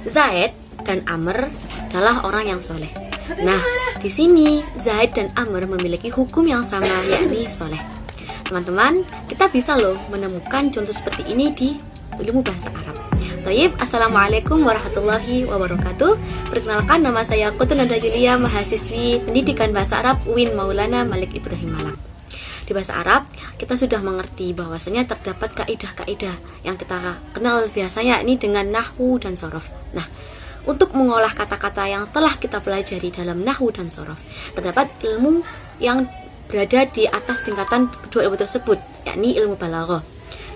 Zaid dan Amr adalah orang yang soleh. Nah, di sini Zaid dan Amr memiliki hukum yang sama, yakni soleh. Teman-teman, kita bisa loh menemukan contoh seperti ini di ilmu bahasa Arab. Tayyib, assalamualaikum warahmatullahi wabarakatuh. Perkenalkan, nama saya Qutun Nada Yulia, mahasiswi pendidikan bahasa Arab UIN Maulana Malik Ibrahim Malang. Di bahasa Arab, kita sudah mengerti bahwasanya terdapat kaidah-kaidah yang kita kenal biasanya ini dengan nahwu dan sorof. Nah, untuk mengolah kata-kata yang telah kita pelajari dalam nahwu dan sorof, terdapat ilmu yang berada di atas tingkatan kedua ilmu tersebut, yakni ilmu balaghah,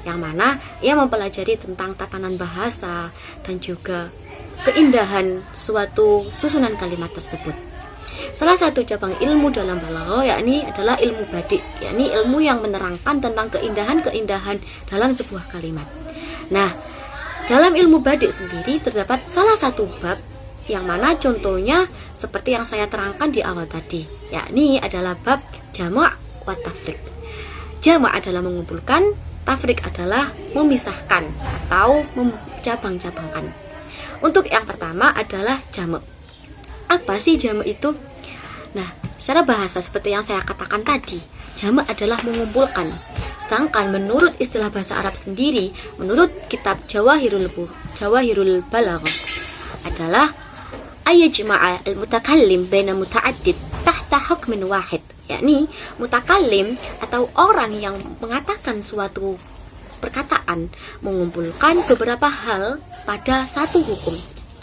yang mana ia mempelajari tentang tatanan bahasa dan juga keindahan suatu susunan kalimat tersebut. Salah satu cabang ilmu dalam balaghah yakni adalah ilmu badi', yakni ilmu yang menerangkan tentang keindahan-keindahan dalam sebuah kalimat. Nah, dalam ilmu badi' sendiri terdapat salah satu bab yang mana contohnya seperti yang saya terangkan di awal tadi, yakni adalah bab jama' wa tafriq. Jama' adalah mengumpulkan, tafriq adalah memisahkan atau mencabang-cabangkan. Untuk yang pertama adalah jama'. Apa sih jama' itu? Nah, secara bahasa seperti yang saya katakan tadi, jama' adalah mengumpulkan. Sedangkan menurut istilah bahasa Arab sendiri, menurut kitab Jawahirul Balaghah adalah ayajma'a al-mutakallim baina muta'addid tahta hukmin wahid, yakni mutakallim atau orang yang mengatakan suatu perkataan mengumpulkan beberapa hal pada satu hukum.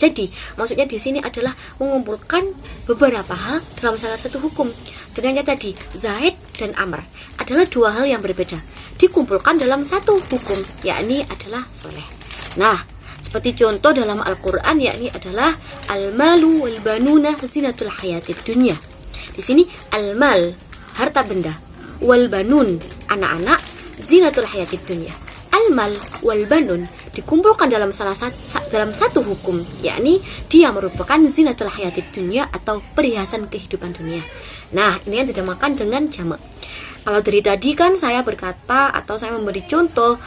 Jadi, maksudnya di sini adalah mengumpulkan beberapa hal dalam salah satu hukum. Contohnya tadi, Zaid dan Amr adalah dua hal yang berbeda, dikumpulkan dalam satu hukum, yakni adalah soleh. Nah, seperti contoh dalam Al-Quran, yakni adalah al-malu wal-banuna zinatul hayatid dunya. Di sini al-mal, harta benda, wal-banun, anak-anak, zinatul hayatid dunya. Al-mal wal-banun dikumpulkan dalam satu hukum, yakni dia merupakan zinatul hayatid dunya atau perhiasan kehidupan dunia. Nah, ini yang dinamakan dengan jama'. Kalau dari tadi kan saya berkata atau saya memberi contoh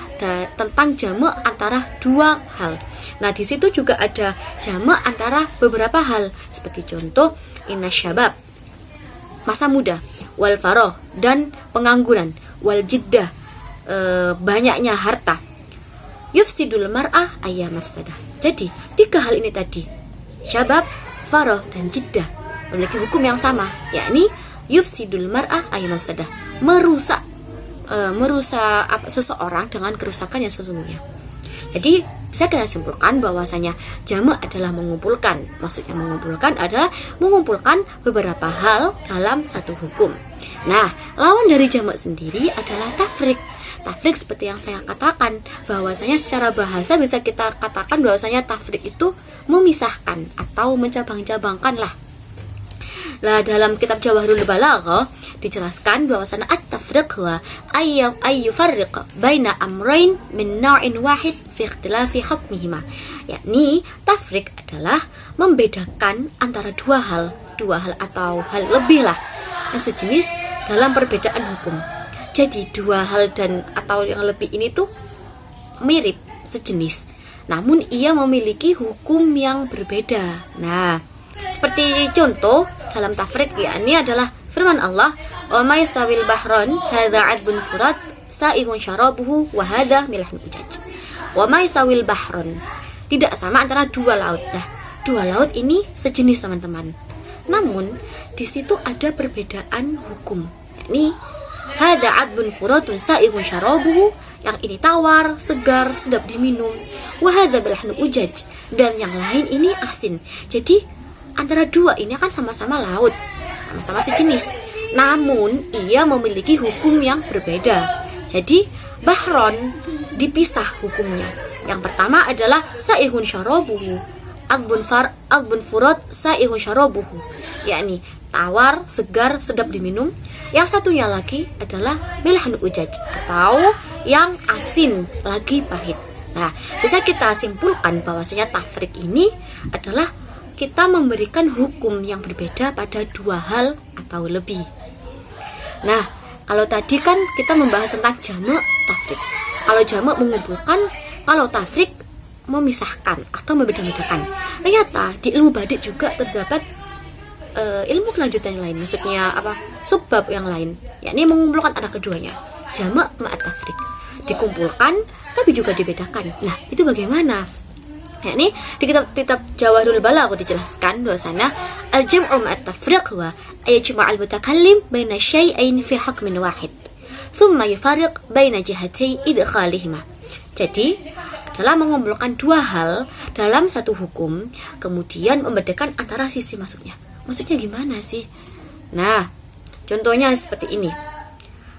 tentang jama' antara dua hal. Nah, di situ juga ada jama' antara beberapa hal, seperti contoh inna syabab, masa muda, wal faroh, dan pengangguran, wal jiddah, banyaknya harta, yufsidul mar'ah ayya mafsadah. Jadi, tiga hal ini tadi, syabab, faroh, dan jiddah, memiliki hukum yang sama, yakni yufsidul mar'ah ayya mafsadah, merusak seseorang dengan kerusakan yang sesungguhnya. Jadi, bisa kita simpulkan bahwasanya jama' adalah mengumpulkan. Maksudnya mengumpulkan adalah mengumpulkan beberapa hal dalam satu hukum. Nah, lawan dari jama' sendiri adalah tafriq. Tafriq seperti yang saya katakan, bahwasanya secara bahasa bisa kita katakan bahwasanya tafriq itu memisahkan atau mencabang-cabangkan lah. Nah, dalam kitab Jawahirul Balaghah dijelaskan bahwasanya at-tafriq huwa ayyufarriq baina amrayn min naw'in wahid fi ikhtilafi hukmihima. Yakni tafriq adalah membedakan antara dua hal atau hal lebih lah yang sejenis dalam perbedaan hukum. Jadi dua hal dan atau yang lebih ini tuh mirip, sejenis, namun ia memiliki hukum yang berbeda. Nah, seperti contoh dalam tafriq, yakni adalah firman Allah, "Wa may sawil bahron hadza 'adbun furat sa'ihun syarabuhu wa hadza milhun ujaj." Wa may sawil bahron, tidak sama antara dua laut. Nah, dua laut ini sejenis, teman-teman. Namun di situ ada perbedaan hukum, yakni hadza 'adbun furatun sa'ihun syarabuhu, yang ini tawar, segar, sedap diminum, wa hadza milhun ujaj, dan yang lain ini asin. Jadi antara dua ini kan sama-sama laut, sama-sama sejenis, namun ia memiliki hukum yang berbeda. Jadi bahron dipisah hukumnya. Yang pertama adalah sa'ihun syarabuhu, adbun furat sa'ihun syarabuhu, yakni tawar, segar, sedap diminum. Yang satunya lagi adalah milhun ujaj atau yang asin lagi pahit. Nah, bisa kita simpulkan bahwasanya tafriq ini adalah kita memberikan hukum yang berbeda pada dua hal atau lebih. Nah, kalau tadi kan kita membahas tentang jama', tafriq. Kalau jama' mengumpulkan, kalau tafriq memisahkan atau membeda-bedakan. Ternyata di ilmu badik juga terdapat ilmu kelanjutan yang lain, maksudnya apa? Subbab yang lain, yakni mengumpulkan antara keduanya. Jamak ma'at tafriq, dikumpulkan tapi juga dibedakan. Nah, itu bagaimana? Yakni di kitab Jawahirul Balagh dijelaskan bahwasanya al-jam'u ma'at tafriq wa ayajma' al-mutakallim baina syai'ain fi hukmin wahid thumma yufariq baina jihatay idkhalihima. Jadi adalah mengumpulkan dua hal dalam satu hukum, kemudian membedakan antara sisi masuknya. Maksudnya gimana sih? Nah, contohnya seperti ini.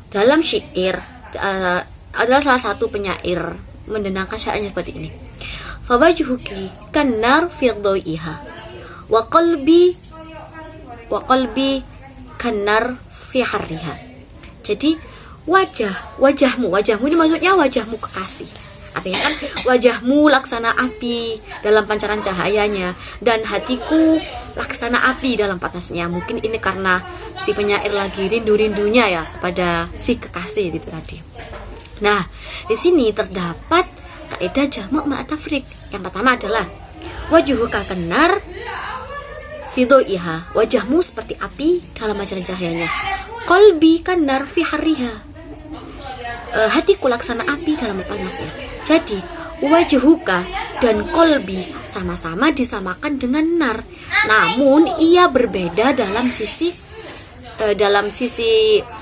Dalam syair adalah salah satu penyair mendenangkan syairnya seperti ini. Fawajhuki kannar fi dhaiha wa qalbi kannar fi harriha. Jadi wajahmu ini maksudnya wajahmu kekasih. Artinya kan wajahmu laksana api dalam pancaran cahayanya, dan hatiku laksana api dalam panasnya. Mungkin ini karena si penyair lagi rindu-rindunya ya kepada si kekasih itu tadi. Nah, di sini terdapat kaidah jamak ma'at tafriq. Yang pertama adalah wajuhuka kenar fidoiha, wajahmu seperti api dalam pancaran cahayanya. Qalbi kanar fi harriha, hatiku laksana api dalam panasnya. Jadi wajhuka dan kolbi sama-sama disamakan dengan nar, namun ia berbeda dalam sisi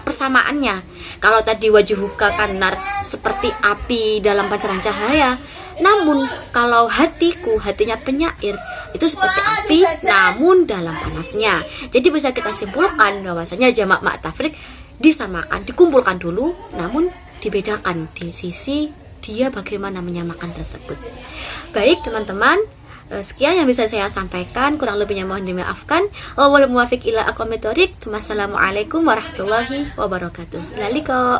persamaannya. Kalau tadi wajhuka kanar seperti api dalam pancaran cahaya, namun kalau hatinya penyair itu seperti api namun dalam panasnya. Jadi bisa kita simpulkan bahwasanya jamak ma'at tafriq disamakan, dikumpulkan dulu, namun dibedakan di sisi dia bagaimana menyamakan tersebut. Baik teman-teman, sekian yang bisa saya sampaikan, kurang lebihnya mohon dimaafkan. Wallahul muwaffiq ila aqwamit thoriq. Wassalamualaikum warahmatullahi wabarakatuh. Ila liqa.